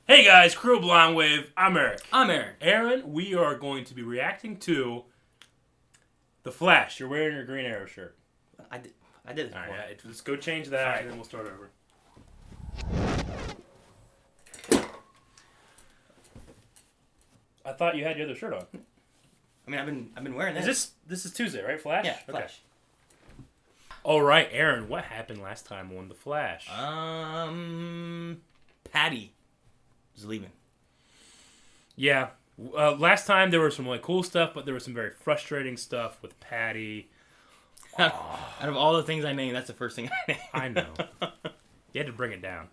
Hey guys, Crew Blind Wave. I'm Eric. I'm Eric. Aaron, we are going to be reacting to The Flash. You're wearing your Green Arrow shirt. I did it. Alright, yeah, let's go change that and then we'll start over. I thought you had your other shirt on. I mean, I've been wearing this. This is Tuesday, right? Flash? Yeah, Flash. All right, Aaron, what happened last time on The Flash? Patty was leaving. Yeah. Last time there was some cool stuff, but there was some very frustrating stuff with Patty. Out of all the things I named, that's the first thing I named. I know. You had to bring it down.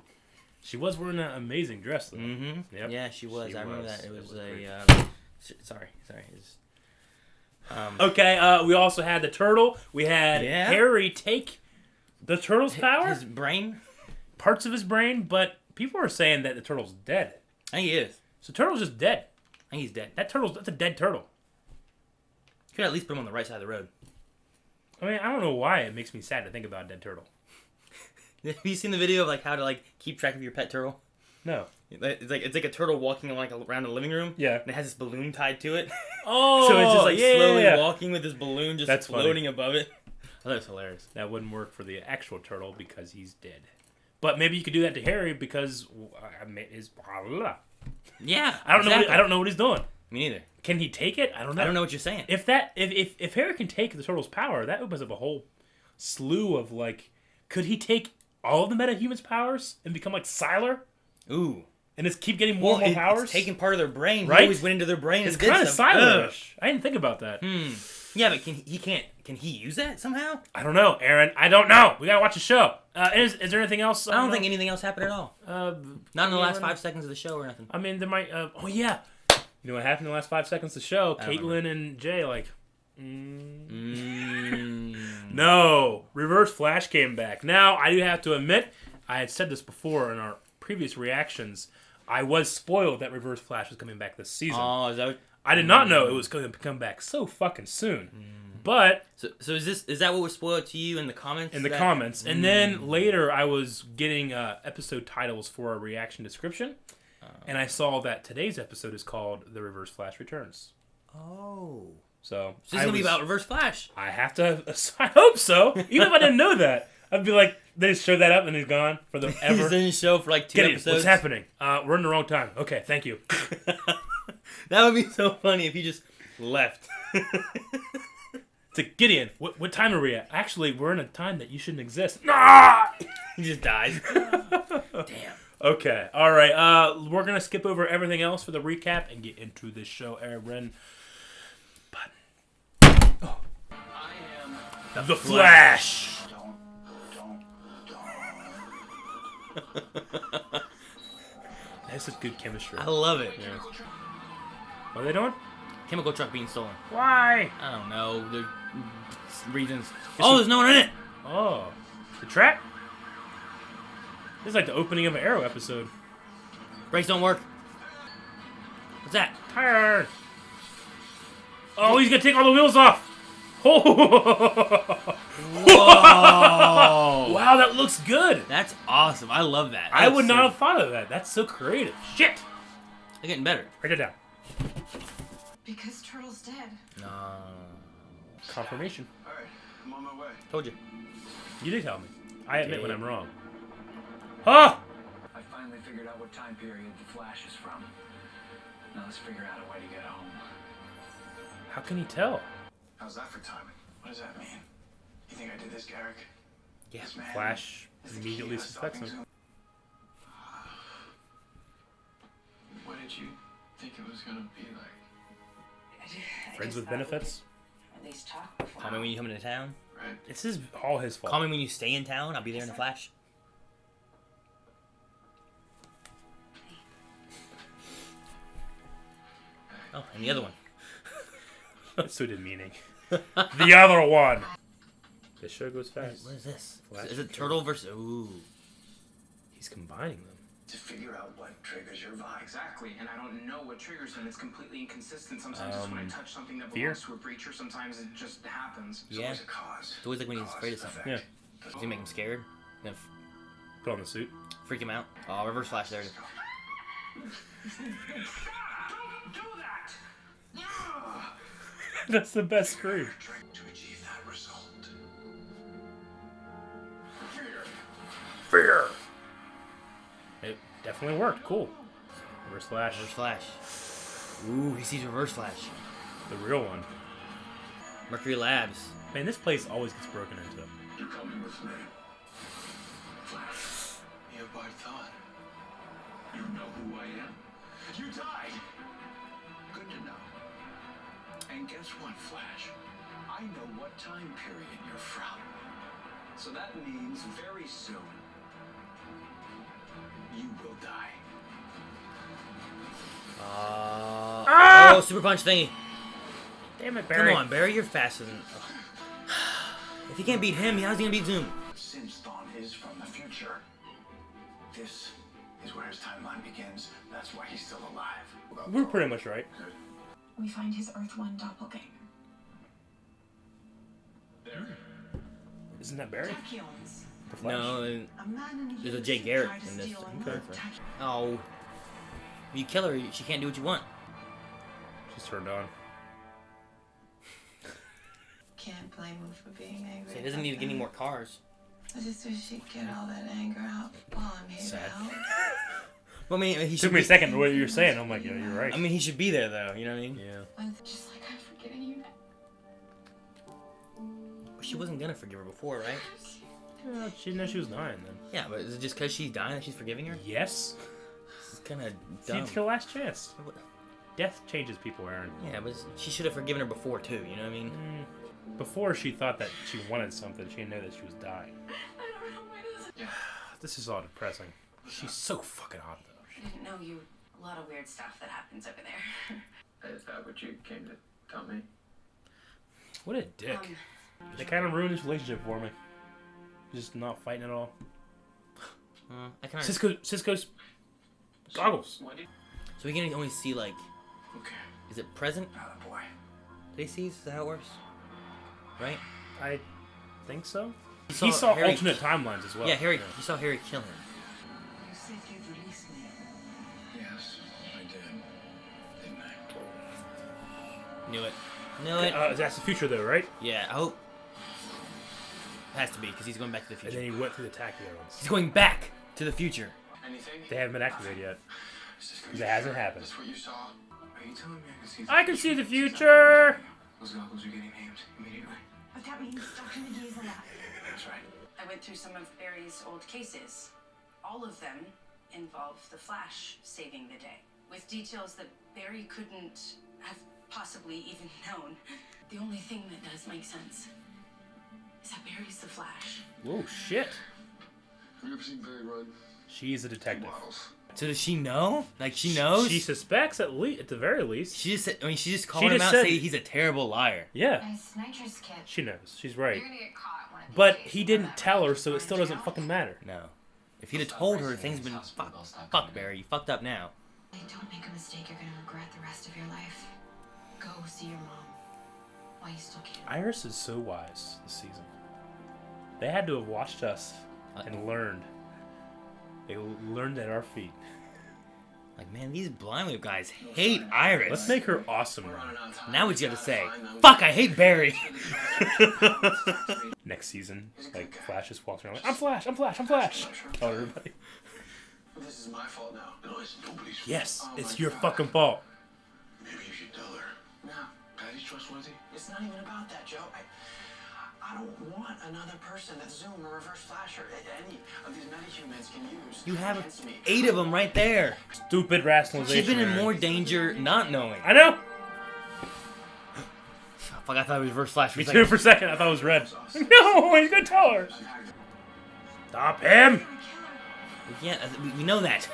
She was wearing an amazing dress, though. Mm-hmm. Yep. Yeah, she was. I remember that. It was sorry. Okay, we also had the turtle. We had Harry take the turtle's power. His brain? Parts of his brain, but people are saying that the turtle's dead. I think he is. So turtle's just dead. I think he's dead. That's a dead turtle. You could at least put him on the right side of the road. I mean, I don't know why it makes me sad to think about a dead turtle. Have you seen the video of how to keep track of your pet turtle? No. It's like a turtle walking around the living room. Yeah. And it has this balloon tied to it. Oh, so it's just slowly walking with this balloon just floating above it. Oh, that's hilarious. That wouldn't work for the actual turtle because he's dead. But maybe you could do that to Harry because his. Yeah. I don't know what he's doing. Me neither. Can he take it? I don't know. I don't know what you're saying. If Harry can take the turtle's power, that opens up a whole slew of could he take all of the metahuman's powers and become like Sylar? Ooh. And just keep getting more and more powers? It's taking part of their brain. Right? He always went into their brain. It's kind of Sylar-ish. I didn't think about that. Yeah, but can he use that somehow? I don't know, Aaron. I don't know. We gotta watch the show. Is there anything else? I don't think anything else happened at all. Not in the last 5 seconds of the show or nothing. I mean, there might. Oh yeah. You know what happened in the last 5 seconds of the show? Caitlin and Jay No, Reverse Flash came back. Now I do have to admit, I had said this before in our previous reactions. I was spoiled that Reverse Flash was coming back this season. Oh, is that? I did not know it was going to come back so fucking soon. But so is that what was spoiled to you in the comments? In the comments, and then later I was getting episode titles for a reaction description, and I saw that today's episode is called "The Reverse Flash Returns." Oh, so this is gonna be about Reverse Flash. I have to. I hope so. Even if I didn't know that, I'd be like, they just showed that up and he's gone for the ever. He's in the show for 2 episodes. What's happening? We're in the wrong time. Okay, thank you. That would be so funny if he just left. It's like, Gideon, what time are we at? Actually, we're in a time that you shouldn't exist. Ah! He just dies. Damn. Okay, all right. We're going to skip over everything else for the recap and get into this show, Aaron. But... I am... The Flash! This is good chemistry. I love it. Yeah. What are they doing? Chemical truck being stolen. Why? I don't know. There's reasons. There's no one in it. Oh. The trap? This is like the opening of an Arrow episode. Brakes don't work. What's that? Tire. Oh, he's going to take all the wheels off. Oh. Whoa. Wow, that looks good. That's awesome. I love that. I would not have thought of that. That's so creative. Shit. They're getting better. Write it down. Because Turtle's dead. No. Confirmation. Alright, I'm on my way. Told you. You did tell me. I admit when I'm wrong. Huh? I finally figured out what time period the Flash is from. Now let's figure out a way to get home. How can he tell? How's that for timing? What does that mean? You think I did this, Garrick? Yeah, This man Flash is the key immediately to us suspects stopping him. What did you think it was gonna be like? Friends with benefits? At least talk before. Call me when you come into town. Right? It's all his fault. Call me when you stay in town. I'll be there in a flash. Oh, and the other one. So demeaning. The other one. This show goes fast. What is this? Flash Is it Turtle versus... Ooh. He's combining them. To figure out what triggers your vibe. Exactly, and I don't know what triggers them. It's completely inconsistent. Sometimes it's when I touch something that fear? belongs to a creature. Sometimes it just happens. There's Yeah. always a cause. It's always like when he's afraid of something. Yeah. Does he make him scared? Then Put on the suit. freak him out? Oh, Reverse Flash there. Don't do that! That's the best scream. To achieve that result. Fear. It definitely worked. Cool. Reverse Flash. Reverse Flash. Ooh, he sees Reverse Flash. The real one. Mercury Labs. Man, this place always gets broken into. You're coming with me. Flash. You have by thought. You know who I am. You died. Good to know. And guess what, Flash? I know what time period you're from. So that means very soon you will die. Oh, super punch thingy. Damn it, Barry. Come on, Barry, you're faster than. If he can't beat him, how's he gonna beat Zoom? Since Thawne is from the future, this is where his timeline begins. That's why he's still alive. We're pretty much right. We find his Earth One doppelganger. There. Isn't that Barry? Tachyons. The Flash? No, A man in there's a heat Jay Garrett tried to in this. steal and Okay. move Tachy- oh. If you kill her, she can't do what you want. She's turned on. Can't blame him for being angry. So he doesn't need to get any more cars. I just wish he'd get all that anger out while I'm here to Sad. help. Well, I mean, he should Took me a be- second what you were saying. I'm like, yeah, you're right. I mean, he should be there though. You know what I mean? Yeah. When it's just like I'm forgetting you. She wasn't gonna forgive her before, right? Yeah, she didn't know she was dying then. Yeah, but is it just because she's dying that she's forgiving her? Yes. This is kind of See, dumb. it's her last chance. Death changes people, Aaron. Yeah, but she should have forgiven her before too. You know what I mean? Before she thought that she wanted something, she didn't know that she was dying. I don't know where this is. Yeah. This is all depressing. She's so fucking hot though. I didn't know you. A lot of weird stuff that happens over there. Is that what you came to tell me? What a dick. They kind of ruined this relationship for me. Just not fighting at all. I kind of. Cisco's goggles. What did... So we can only see like, Okay. is it present? Atta boy. They see? Is that how it works? Right? I think so. He He saw Harry- alternate timelines as well. Yeah, Harry. He saw Harry kill him. You said you'd release me. Yes, I did. Didn't I? Knew it. Knew it. That's the future though, right? Yeah, I hope. Has to be because he's going back to the And future. then he went through the tachyons. He's going back to the future. Anything? They haven't been activated yet. Cisco, It hasn't happened. That's what you saw. Are you telling me I can see I can see the future! Those goggles are getting named immediately. But that means Dr. McGee's alive. That's right. I went through some of Barry's old cases. All of them involve the Flash saving the day, with details that Barry couldn't have possibly even known. The only thing that does make sense is that Barry's the Flash. Whoa, shit. Have you ever seen Barry run? She's a detective. Models. So does she know? Like she knows? She suspects at the very least. She just said, I mean, she just called She him just out said- and say he's a terrible liar. Yeah, Nice nitrous kit. she knows. She's right. You're gonna get caught one of these But days. he didn't tell her, so it still doesn't fucking matter. No. If he'd have told her, things been fuck Barry. You fucked up now. Don't make a mistake you're gonna regret the rest of your life. Go see your mom. While you still can. Iris is so wise this season. They had to have watched us and learned. They learned at our feet. Like, man, these Blindwave guys hate Iris. Let's make her awesome We're now. running out of time. Now what you gotta say? Find them. Fuck, I hate Barry. Next season, like Flash just walks around like, I'm Flash, I'm Flash, I'm Flash. Tell everybody. This is my fault now. No, it's nobody's fault. Yes, Oh it's my your God. fucking fault. Maybe you should tell her. No. Patty's trustworthy? It's not even about that, Joe. I don't want another person that Zoom or Reverse Flash or any of these metahumans can use. You have against me. 8 of them right there. Stupid rationalization. She's been in Aaron. more danger not knowing. I know. Fuck, I thought it was Reverse Flash for Me a too second. for a second. I thought it was red. No, he's gonna tell her. Stop him. We know that.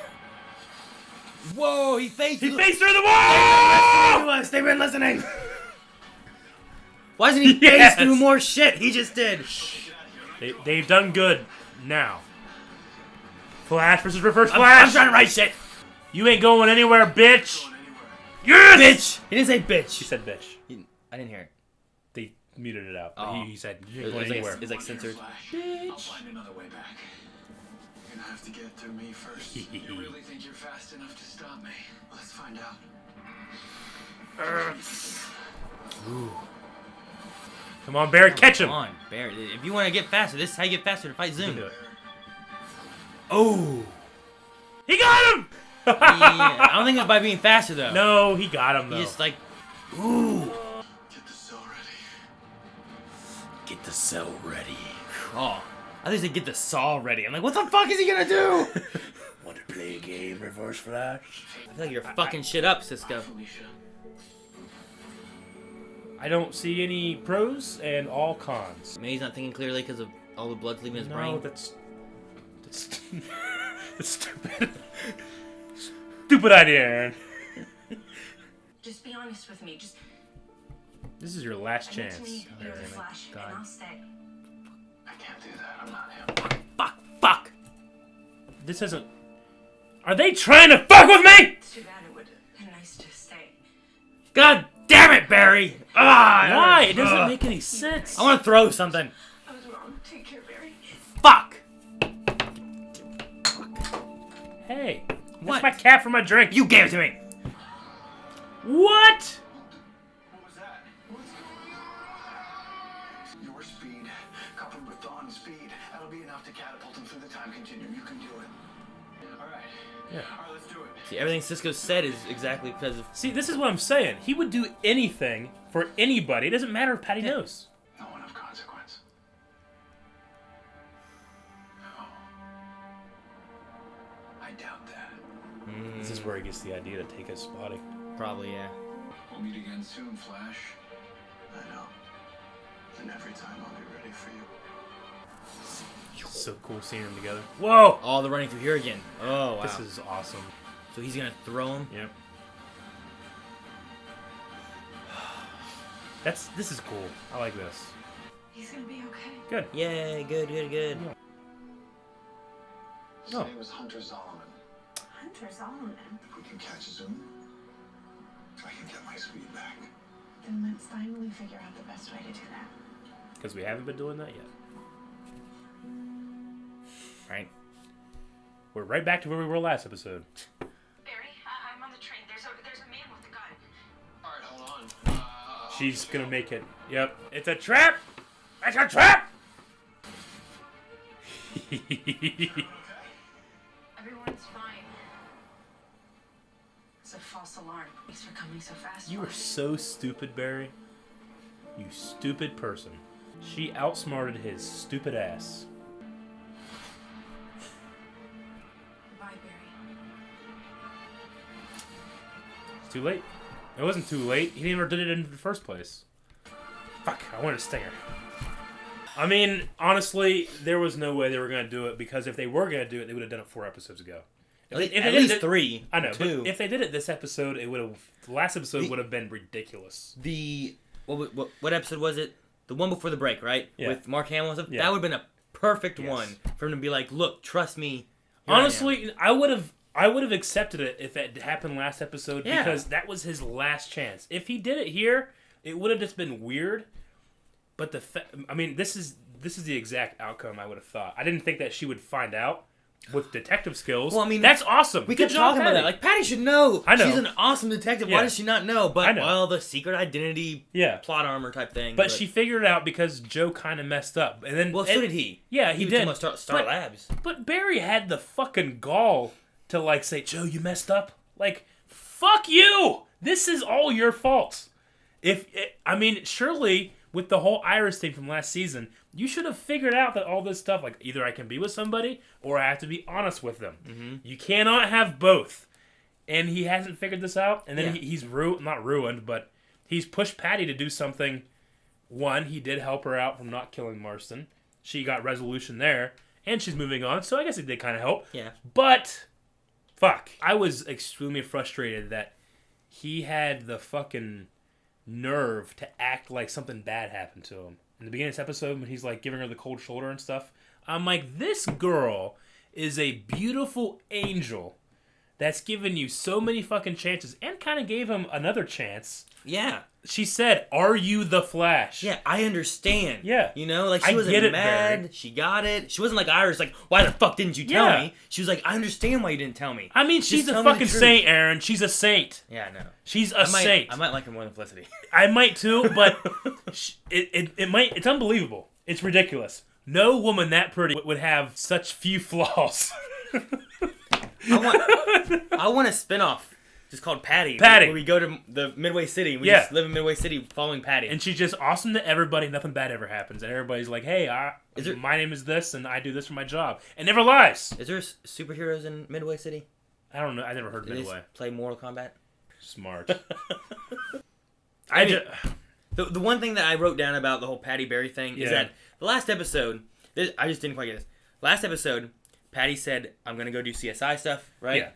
Whoa, he faced He faced through the wall. They've been listening. Why doesn't he Yes. face through more shit? He just did. They've done good now. Flash versus Reverse I'm Flash. trying to write shit. You ain't going anywhere, bitch. Yes! Bitch! He didn't say bitch. He said bitch. I didn't hear it. They muted it out. But Oh. he said you It ain't going was anywhere. like censored. Flash. I'll find another way back. gonna have to get through me first. You really think you're fast enough to stop me? Let's find out. Come on, Barry, catch him! Come on, Barry. If you want to get faster, this is how you get faster to fight Zoom. Oh! He got him! Yeah, I don't think it's by being faster, though. No, he got him, though. He just, like, ooh. Get the cell ready. Get the cell ready. Oh, I think he said get the saw ready. I'm like, what the fuck is he gonna do? Want to play a game, Reverse Flash? I feel like you're fucking shit up, Cisco. Felicia. I don't see any pros and all cons. Maybe he's not thinking clearly because of all the blood's leaving his No, brain. that's stupid. Stupid idea, Aaron. Just be honest with me. Just This is your last admit chance. to me you're the Aaron. Flash, God. and I'll stay. I can't do that. I'm not him. Fuck! This isn't. Are they trying to fuck with me? It's too bad. It would have been nice to stay. God damn it, Barry! Ah, Why? It doesn't make any sense. I want to throw something. I was wrong. Take care, Barry. Fuck! Hey, What? that's my cap for my drink. You gave it to me! What? What was that? What's going on? Your speed, coupled with Dawn's speed, that'll be enough to catapult him through the time continuum. You can do it. All right. Yeah. All right, let's do it. See, everything Cisco said is exactly because of... See, this is what I'm saying. He would do anything for anybody. It doesn't matter if Patty knows. No one of consequence. No. I doubt that. This is where he gets the idea to take his spotting. Probably, yeah. We'll meet again soon, Flash. I know. And every time I'll be ready for you. So cool seeing them together. Whoa! Oh, they're running through here again. Oh, wow. This is awesome. So he's gonna throw him? Yep. This is cool. I like this. He's gonna be okay. Good. Yay, good, good, good. His Oh. name was Hunter Zolomon. Hunter Zolomon. If we can catch Zoom, I can get my speed back. Then let's finally figure out the best way to do that. Because we haven't been doing that yet. Right? We're right back to where we were last episode. Barry, I'm on the train. There's a man with a gun. All right, hold on. She's gonna make it. Yep. It's a trap! It's a trap! Everyone's fine. It's a false alarm. Thanks for coming so fast. You are so stupid, Barry. You stupid person. She outsmarted his stupid ass. Bye, Barry. It's too late. It wasn't too late. He never did it in the first place. Fuck, I wanted a stinger. I mean, honestly, there was no way they were going to do it, because if they were going to do it, they would have done it 4 episodes ago. At they least did it- 3. I know, 2. but if they did it this episode, it would have. The last episode would have been ridiculous. What episode was it? The one before the break, right? Yeah. With Mark Hamill and stuff? Yeah. That would have been a perfect Yes. one for him to be like, look, trust me. here I am." Honestly, I would have accepted it if it happened last episode, Yeah. because that was his last chance. If he did it here, it would have just been weird. But I mean, this is the exact outcome I would have thought. I didn't think that she would find out with detective skills. Well, I mean, that's awesome. We Good kept job, talking about Patty. that. Like, Patty should know. I know. She's an awesome detective. Yeah. Why does she not know? I But, know. well, the secret identity Yeah. plot armor type thing. But she figured it out because Joe kind of messed up, and then Well, so did he. Yeah, he was did. talking about Star But- Labs. But Barry had the fucking gall to, like, say, Joe, you messed up. Like, fuck you! This is all your fault. Surely, with the whole Iris thing from last season, you should have figured out that all this stuff, like, either I can be with somebody, or I have to be honest with them. Mm-hmm. You cannot have both. And he hasn't figured this out, and then Yeah. he's not ruined, but he's pushed Patty to do something. One, he did help her out from not killing Marston. She got resolution there, and she's moving on, so I guess it did kind of help. Yeah. But, fuck. I was extremely frustrated that he had the fucking nerve to act like something bad happened to him. In the beginning of this episode, when he's, like, giving her the cold shoulder and stuff, I'm like, this girl is a beautiful angel that's given you so many fucking chances and kind of gave him another chance. Yeah. She said, "Are you the Flash?" Yeah, I understand. Yeah. You know, like I she wasn't get it, mad. Barry. She got it. She wasn't like Iris, like, why the fuck didn't you tell Yeah. me? She was like, I understand why you didn't tell me. I mean, Just she's a tell me the fucking truth. saint, Aaron. She's a saint. Yeah, no. She's a saint. I might like her more than Felicity. I might too, but it might. It's unbelievable. It's ridiculous. No woman that pretty would have such few flaws. I want a spinoff just called Patty. Patty. Where we go to the Midway City. And we Yeah. just live in Midway City following Patty. And she's just awesome to everybody. Nothing bad ever happens. And everybody's like, hey, my name is this, and I do this for my job. And never lies. Is there superheroes in Midway City? I don't know. I never heard of Do they Midway. play Mortal Kombat? Smart. The one thing that I wrote down about the whole Patty Barry thing is that the last episode, I just didn't quite get this. Last episode, Patty said, I'm going to go do CSI stuff, right? Yeah.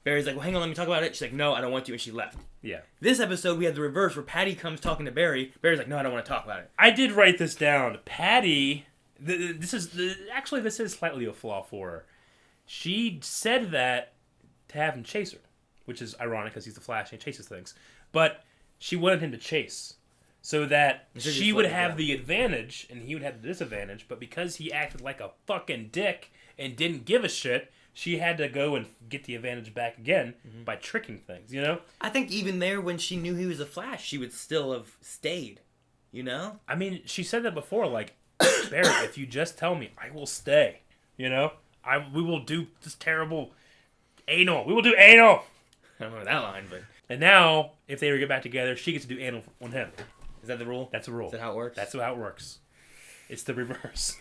Barry's like, well, hang on, let me talk about it. She's like, no, I don't want to, and she left. Yeah. This episode, we had the reverse where Patty comes talking to Barry. Barry's like, no, I don't want to talk about it. I did write this down. Patty, this is slightly a flaw for her. She said that to have him chase her, which is ironic because he's the Flash and he chases things. But she wanted him to chase so that she would have the advantage and he would have the disadvantage. But because he acted like a fucking dick and didn't give a shit, she had to go and get the advantage back again by tricking things, you know? I think even there, when she knew he was a Flash, she would still have stayed, you know? I mean, she said that before, like, Barry, if you just tell me, I will stay, you know? We will do this terrible anal. We will do anal! I don't remember that line, but... And now, if they ever get back together, she gets to do anal on him. Is that the rule? That's the rule. Is that how it works? That's how it works. It's the reverse.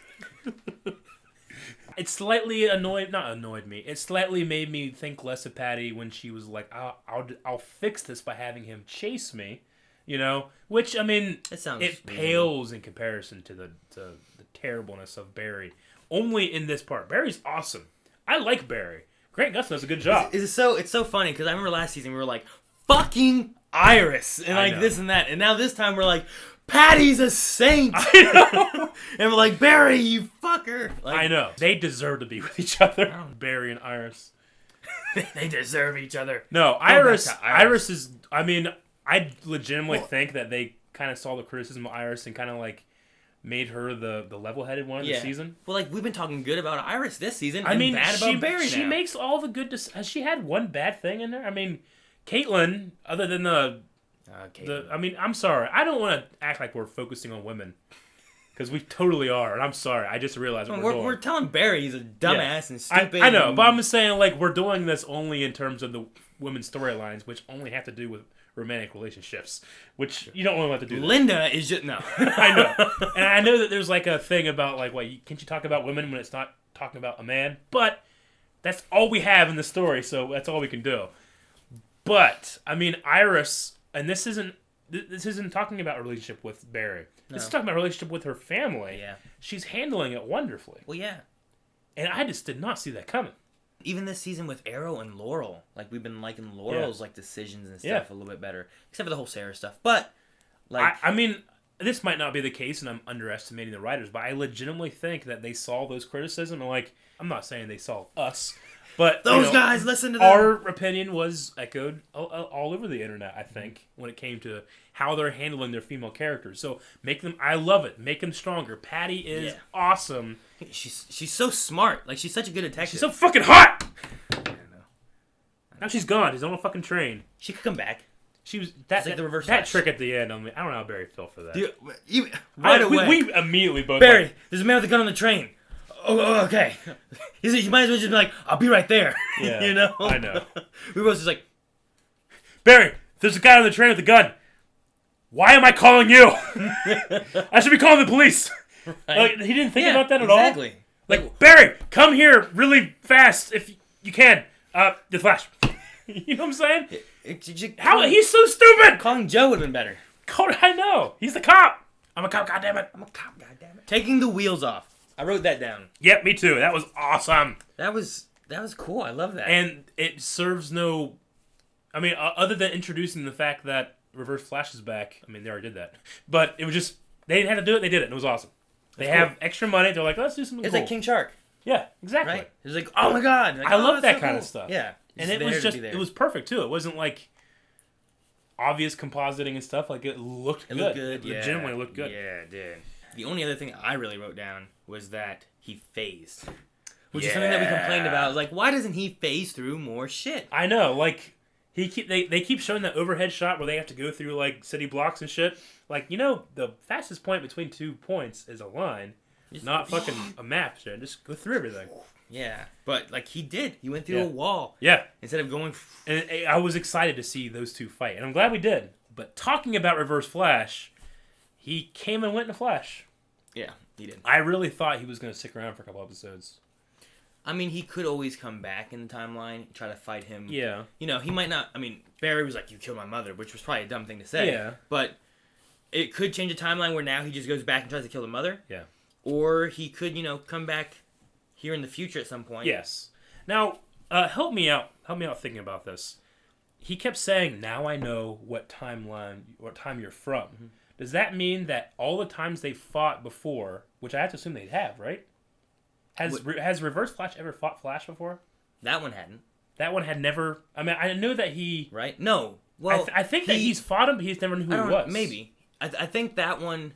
It slightly not annoyed me. It slightly made me think less of Patty when she was like, "I'll fix this by having him chase me," you know. Which I mean, it pales in comparison to the terribleness of Barry. Only in this part, Barry's awesome. I like Barry. Grant Gustin does a good job. It's so funny because I remember last season we were like, fucking Iris and like this and that, and now this time we're like, Patty's a saint. I know. And we're like, Barry, you fucker. Like, I know. They deserve to be with each other. Barry and Iris. They deserve each other. No, Iris is... I mean, I legitimately think that they kind of saw the criticism of Iris and kind of like made her the level-headed one of the season. Well, like, we've been talking good about Iris this season I mean, bad about Barry she now. makes all the good... Has she had one bad thing in there? I mean, Caitlyn, other than I mean, I'm sorry. I don't want to act like we're focusing on women. Because we totally are. And I'm sorry. I just realized what we're doing. We're telling Barry he's a dumbass and stupid. I know, but I'm just saying, like, we're doing this only in terms of the women's storylines, which only have to do with romantic relationships. Which you don't really want to do that. Linda is just... No. I know. And I know that there's, like, a thing about, like, can't you talk about women when it's not talking about a man? But that's all we have in the story, so that's all we can do. But, I mean, Iris... And this isn't talking about a relationship with Barry. This is talking about a relationship with her family. Yeah. She's handling it wonderfully. Well, yeah. And I just did not see that coming. Even this season with Arrow and Laurel, like we've been liking Laurel's like decisions and stuff a little bit better, except for the whole Sarah stuff. But like, I mean, this might not be the case, and I'm underestimating the writers, but I legitimately think that they saw those criticism and like, I'm not saying they saw us. But those guys listen to them. Our opinion was echoed all over the internet, I think, when it came to how they're handling their female characters. So make them, I love it. Make them stronger. Patty is awesome. She's so smart. Like, she's such a good detective. She's so fucking hot. I don't know. Now she's gone. She's on a fucking train. She could come back. She was like the reverse that Flash. trick at the end. I mean, I don't know how Barry felt for that. Away. We immediately both Barry, like, there's a man with a gun on the train. Oh, okay. You might as well just be like, I'll be right there. Yeah, you know? I know. We were just like, Barry, there's a guy on the train with a gun. Why am I calling you? I should be calling the police. Right. Like, he didn't think about that at all. Exactly. Like, Barry, come here really fast if you can. The Flash. You know what I'm saying? How he's so stupid. Calling Joe would have been better. I know. He's the cop. I'm a cop. Goddammit. I'm a cop. Goddammit. Taking the wheels off. I wrote that down. Yep, me too. That was awesome. That was cool. I love that. And it serves no... I mean, other than introducing the fact that Reverse Flash is back. I mean, they already did that. But it was just... They didn't have to do it. They did it. And it was awesome. They have extra money. They're like, let's do something It's cool. like King Shark. Yeah, exactly. Right? It's like, oh my god. Like, I love that's that so kind cool. of stuff. Yeah. And it was perfect too. It wasn't like obvious compositing and stuff. Like it looked good. It legitimately looked good. Yeah, it did. The only other thing I really wrote down was that he phased. Which is something that we complained about. I was like, why doesn't he phase through more shit? I know, like they keep showing that overhead shot where they have to go through like city blocks and shit. Like, the fastest point between 2 points is a line, not fucking a map shit. Just go through everything. Yeah, but like he did. He went through a wall. Yeah. Instead of going... And I was excited to see those two fight, and I'm glad we did. But talking about Reverse Flash, he came and went in a flash. Yeah, he did. I really thought he was going to stick around for a couple episodes. I mean, he could always come back in the timeline and try to fight him. Yeah. He might not... I mean, Barry was like, you killed my mother, which was probably a dumb thing to say. Yeah. But it could change the timeline where now he just goes back and tries to kill the mother. Yeah. Or he could, come back here in the future at some point. Yes. Now, help me out. Help me out thinking about this. He kept saying, now I know what time you're from. Mm-hmm. Does that mean that all the times they fought before, which I have to assume they'd have, right? Has Reverse Flash ever fought Flash before? That one hadn't. That one had never... I mean, I know that he... Right? No. Well, I think that he's fought him, but he's never knew who he was. Maybe. I think that one...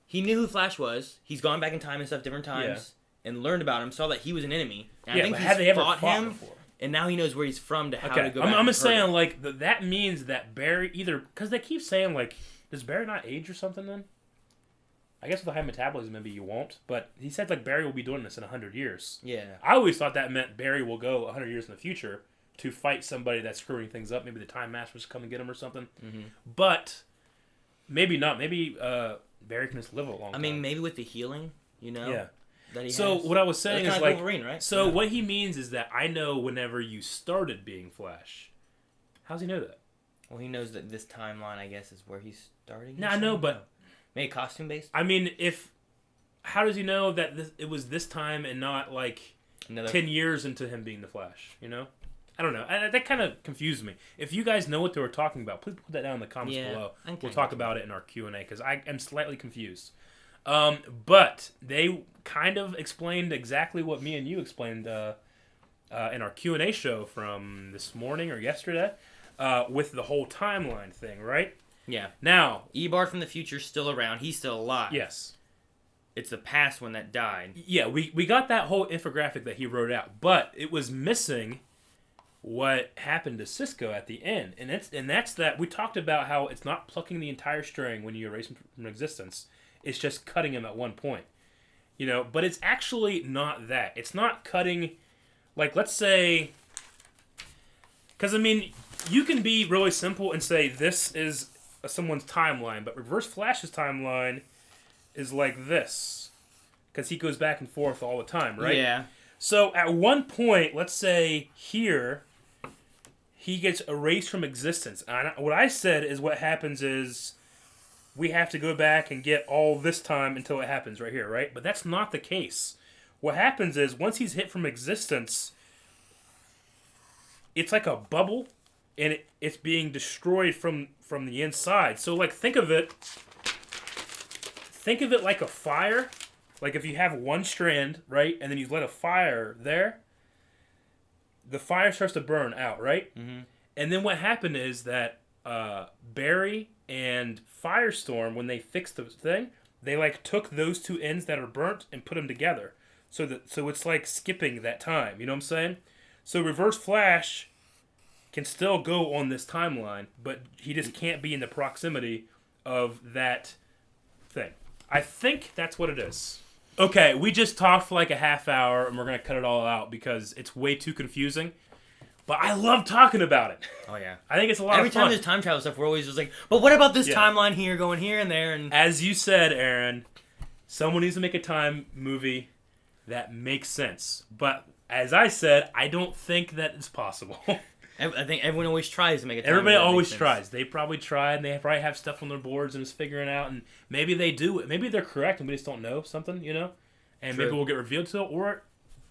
He knew who Flash was. He's gone back in time and stuff different times and learned about him, saw that he was an enemy. And I think had they ever fought him before? And now he knows where he's from to how to go back. I'm just saying, like, that means that Barry either... Because they keep saying, like, does Barry not age or something then? I guess with the high metabolism, maybe you won't. But he said, like, Barry will be doing this in 100 years. Yeah. I always thought that meant Barry will go 100 years in the future to fight somebody that's screwing things up. Maybe the Time Masters come and get him or something. Mm-hmm. But maybe not. Maybe Barry can just live a long time. I mean, maybe with the healing, Yeah. That he so has. what I was saying is like... Wolverine, right? So what he means is that I know whenever you started being Flash. How's he know that? Well, he knows that this timeline, I guess, is where he's starting. No, I know, but... Maybe costume-based? I mean, how does he know that it was this time and not, like, 10 years into him being the Flash, I don't know. That kind of confused me. If you guys know what they were talking about, please put that down in the comments below. We'll talk about it in our Q&A, because I am slightly confused. But they kind of explained exactly what me and you explained in our Q&A show from this morning or yesterday with the whole timeline thing, right? Yeah. Now, Eobard from the future is still around. He's still alive. Yes. It's the past one that died. Yeah, we got that whole infographic that he wrote out, but it was missing what happened to Cisco at the end. And that's that we talked about how it's not plucking the entire string when you erase him from existence. It's just cutting him at one point. But it's actually not that. It's not cutting, like, let's say, because, I mean, you can be really simple and say this is someone's timeline, but Reverse Flash's timeline is like this, because he goes back and forth all the time, right? Yeah. So at one point, let's say here, he gets erased from existence. And what I said is what happens is we have to go back and get all this time until it happens right here, right? But that's not the case. What happens is once he's hit from existence, it's like a bubble, and it's being destroyed from the inside. So, like, think of it like a fire. Like, if you have one strand, right, and then you let a fire there, the fire starts to burn out, right? Mm-hmm. And then what happened is that Barry and Firestorm, when they fixed the thing, they, like, took those two ends that are burnt and put them together. So it's like skipping that time, you know what I'm saying? So Reverse Flash can still go on this timeline, but he just can't be in the proximity of that thing. I think that's what it is. Okay, we just talked for like a half hour, and we're going to cut it all out because it's way too confusing. But I love talking about it. Oh, yeah. I think it's a lot of fun. Every time there's time travel stuff, we're always just like, but what about this timeline here, going here and there? And as you said, Aaron, someone needs to make a time movie that makes sense. But as I said, I don't think that is possible. I think everyone always tries to make a time Everybody movie that always makes tries. sense. They probably try, and they probably have stuff on their boards and is figuring out, and maybe they do it. Maybe they're correct, and we just don't know something, And True. maybe we'll get revealed to it, or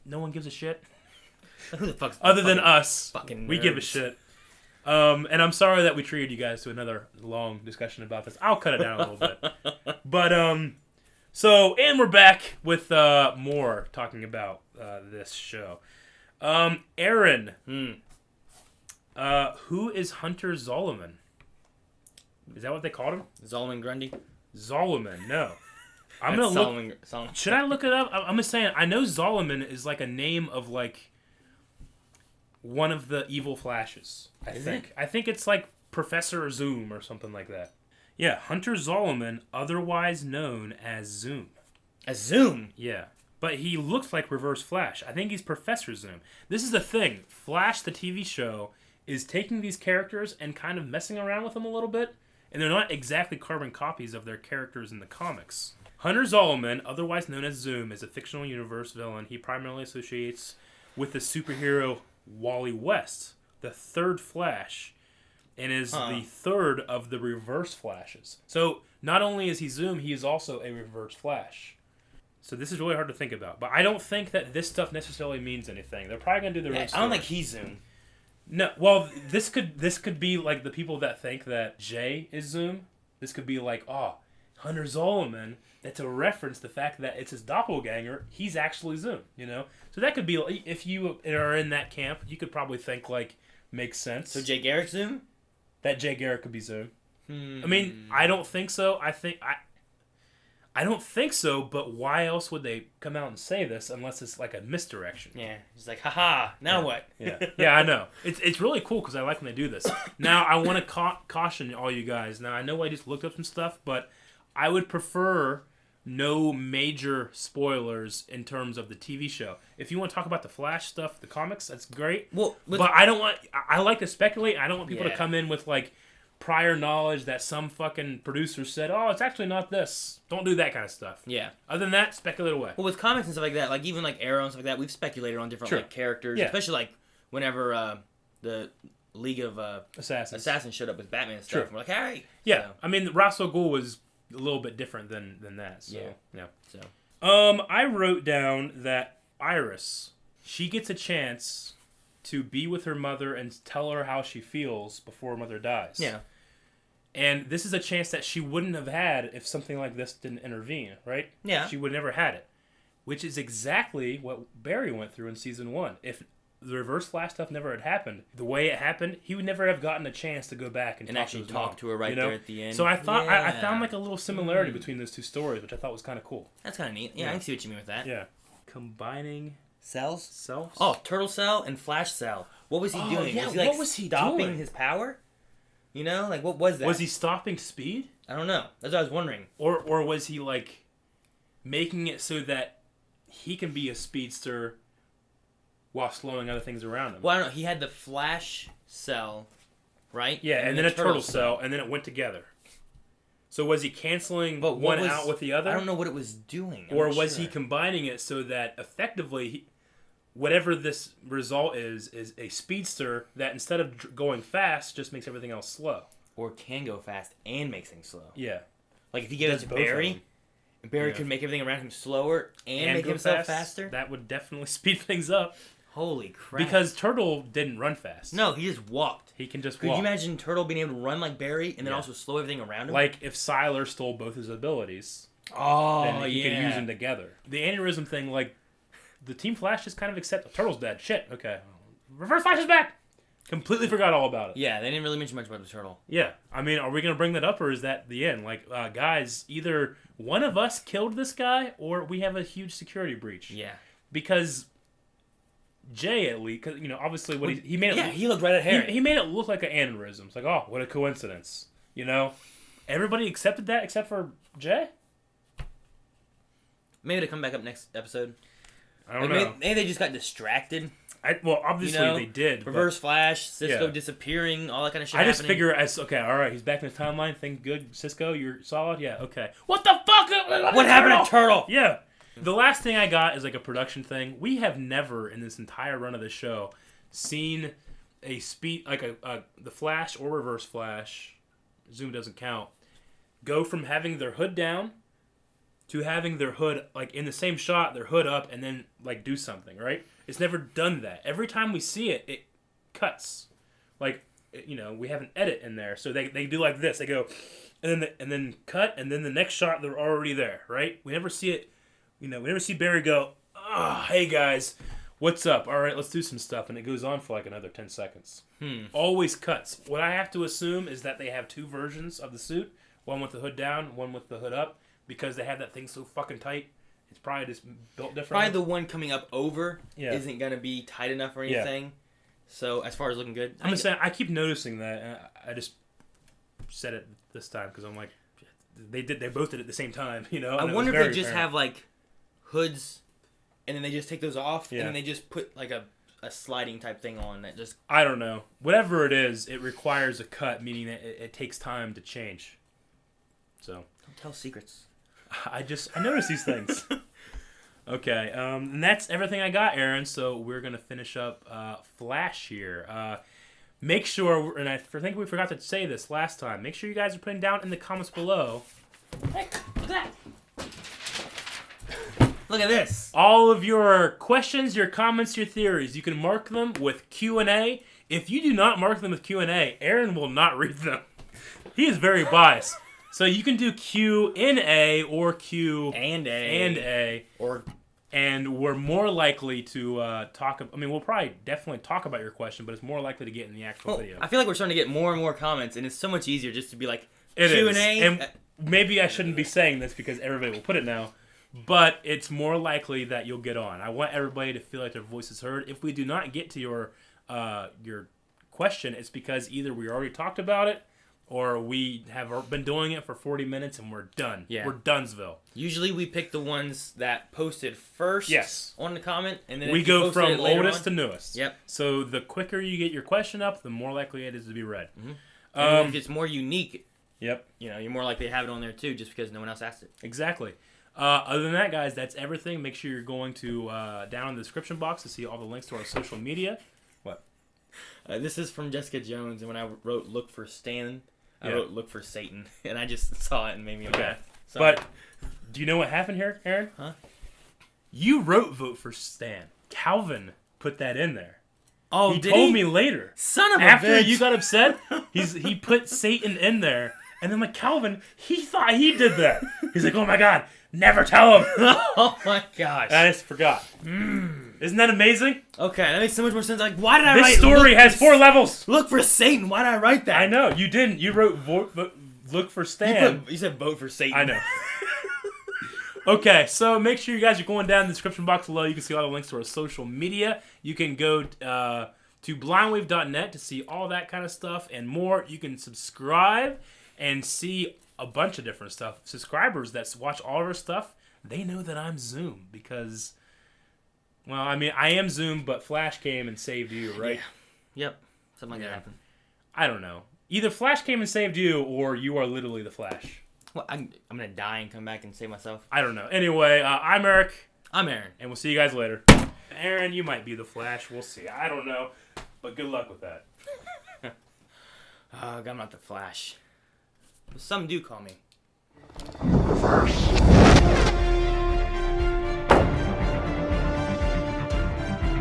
no one gives a shit. Who the fuck's Other than us, fucking we give a nerds? shit. And I'm sorry that we treated you guys to another long discussion about this. I'll cut it down a little bit. But, and we're back with more talking about this show. Aaron, Who is Hunter Zolomon? Is that what they called him? Zolomon Grundy. Zolomon, no. I'm That's gonna look. Solomon. Should I look it up? I'm just saying. I know Zolomon is like a name of like one of the evil Flashes. I think it's like Professor Zoom or something like that. Yeah, Hunter Zolomon, otherwise known as Zoom. A Zoom? Yeah. But he looks like Reverse Flash. I think he's Professor Zoom. This is the thing. Flash, the TV show, is taking these characters and kind of messing around with them a little bit. And they're not exactly carbon copies of their characters in the comics. Hunter Zolomon, otherwise known as Zoom, is a fictional universe villain. He primarily associates with the superhero Wally West, the third Flash, and is the third of the Reverse Flashes. So not only is he Zoom, he is also a Reverse Flash. So this is really hard to think about. But I don't think that this stuff necessarily means anything. They're probably going to do their own story. I don't think he's Zoom. No, well, this could be like the people that think that Jay is Zoom. This could be like, Hunter Zolomon. That's a reference to the fact that it's his doppelganger. He's actually Zoom, you know? So that could be, if you are in that camp, you could probably think, like, makes sense. So Jay Garrick's Zoom? That Jay Garrick could be Zoom. I mean, I don't think so. I don't think so, but why else would they come out and say this unless it's like a misdirection? Yeah, he's like, haha, now what? Yeah, I know. It's really cool because I like when they do this. Now, I want to caution all you guys. Now, I know I just looked up some stuff, but I would prefer no major spoilers in terms of the TV show. If you want to talk about the Flash stuff, the comics, that's great. Well, but I don't want... I like to speculate. I don't want people to come in with, like, prior knowledge that some fucking producer said, it's actually not this. Don't do that kind of stuff. Yeah. Other than that, speculate away. Well, with comics and stuff like that, like even like Arrow and stuff like that, we've speculated on different like characters, especially like whenever the League of Assassins showed up with Batman and stuff. And we're like, all right. Yeah. So. I mean, Ra's al Ghul was a little bit different than that. So, yeah. So, I wrote down that Iris, she gets a chance to be with her mother and tell her how she feels before her mother dies. Yeah. And this is a chance that she wouldn't have had if something like this didn't intervene, right? Yeah. She would never had it. Which is exactly what Barry went through in season 1. If the Reverse Flash stuff never had happened, the way it happened, he would never have gotten a chance to go back and actually talk to her right there at the end. So I thought I found like a little similarity between those two stories, which I thought was kind of cool. That's kind of neat. Yeah, I can see what you mean with that. Yeah. Combining cells? Oh, Turtle Cell and Flash Cell. What was he doing? Yeah, was he, like, what was he stopping doing? his power? You know, like what was that? Was he stopping speed? I don't know. That's what I was wondering. Or was he like making it so that he can be a speedster while slowing other things around him? Well, I don't know. He had the Flash Cell, right? Yeah, and then a Turtle Cell, and then it went together. So was he canceling one out with the other? I don't know what it was doing. Or was he combining it so that effectively, whatever this result is a speedster that instead of going fast, just makes everything else slow. Or can go fast and makes things slow. Yeah. Like if he gave it to Barry, Barry could make everything around him slower and make himself faster. That would definitely speed things up. Holy crap. Because Turtle didn't run fast. No, he just walked. He can just walk. Could you imagine Turtle being able to run like Barry and then also slow everything around him? Like if Sylar stole both his abilities. Oh, then he could use them together. The aneurysm thing, like, the Team Flash just kind of accept Turtle's dead. Shit, okay. Reverse Flash is back! Completely forgot all about it. Yeah, they didn't really mention much about the Turtle. Yeah. I mean, are we going to bring that up, or is that the end? Like, guys, either one of us killed this guy, or we have a huge security breach. Yeah. Because Jay, at least, cause, you know, obviously, what he made it... Yeah, he looked right at Harry. He made it look like an aneurysm. It's like, oh, what a coincidence. You know? Everybody accepted that except for Jay? Maybe to come back up next episode. I don't know. Maybe they just got distracted. Well, obviously they did. Reverse Flash, Cisco disappearing, all that kind of shit. I just figure okay, all right, he's back in the timeline. Think good, Cisco, you're solid. Yeah, okay. What the fuck? What happened to Turtle? Yeah. The last thing I got is like a production thing. We have never in this entire run of the show seen a speed like the Flash or Reverse Flash. Zoom doesn't count. Go from having their hood down to having their hood, like, in the same shot, their hood up, and then, like, do something, right? It's never done that. Every time we see it, it cuts. Like, you know, we have an edit in there. So they do like this. They go, and then cut, and then the next shot, they're already there, right? We never see it, you know, we never see Barry go, hey, guys, What's up? All right, let's do some stuff. And it goes on for like another 10 seconds. Always cuts. What I have to assume is that they have two versions of the suit. One with the hood down, one with the hood up. Because they have that thing so fucking tight. It's probably just built differently. Probably the one coming up over isn't going to be tight enough or anything. Yeah. So, as far as looking good... I'm just saying, I keep noticing that. I just said it this time because I'm like, they both did it at the same time, you know? I wonder if they just have, like, hoods, and then they just take those off, and then they just put, like, a sliding type thing on that just... I don't know. Whatever it is, it requires a cut, meaning that it takes time to change. So... Don't tell secrets. I notice these things. Okay, and that's everything I got, Aaron. So we're gonna finish up Flash here. Make sure, and I think we forgot to say this last time. Make sure you guys are putting down in the comments below. Hey, look at that! Look at this. All of your questions, your comments, your theories. You can mark them with Q&A. If you do not mark them with Q&A, Aaron will not read them. He is very biased. So you can do Q&A or Q and A. And we're more likely to talk. I mean, we'll probably definitely talk about your question, but it's more likely to get in the actual video. I feel like we're starting to get more and more comments, and it's so much easier just to be like Q&A. And maybe I shouldn't be saying this because everybody will put it now, but it's more likely that you'll get on. I want everybody to feel like their voice is heard. If we do not get to your question, it's because either we already talked about it, or we have been doing it for 40 minutes and we're done. Yeah. We're Dunsville. Usually we pick the ones that posted first on the comment. And then we go from oldest to newest. Yep. So the quicker you get your question up, the more likely it is to be read. Mm-hmm. And if it's more unique, yep, you're more likely to have it on there too, just because no one else asked it. Exactly. Other than that, guys, that's everything. Make sure you're going to down in the description box to see all the links to our social media. What? This is from Jessica Jones, and when I wrote "look for Stan," I wrote "look for Satan," and I just saw it and made me laugh. Sorry. But do you know what happened here, Aaron? Huh? You wrote "vote for Stan." Calvin put that in there. Oh, he told me later. Son of a After bitch. you got upset, he put Satan in there, and then like Calvin, he thought he did that. He's like, "Oh my God, never tell him." Oh my gosh! I just forgot. Isn't that amazing? Okay, that makes so much more sense. Like, why did I write? This story has 4 levels. Look for Satan. Why did I write that? I know you didn't. You wrote look for Stan. You said vote for Satan. I know. Okay, so make sure you guys are going down in the description box below. You can see all the links to our social media. You can go to blindwave.net to see all that kind of stuff and more. You can subscribe and see a bunch of different stuff. Subscribers that watch all of our stuff, they know that I'm Zoom because, well, I mean, I am Zoom, but Flash came and saved you, right? Yeah. Yep. Something like that happened. I don't know. Either Flash came and saved you, or you are literally the Flash. Well, I'm going to die and come back and save myself. I don't know. Anyway, I'm Eric. I'm Aaron. And we'll see you guys later. Aaron, you might be the Flash. We'll see. I don't know. But good luck with that. I'm not the Flash. Some do call me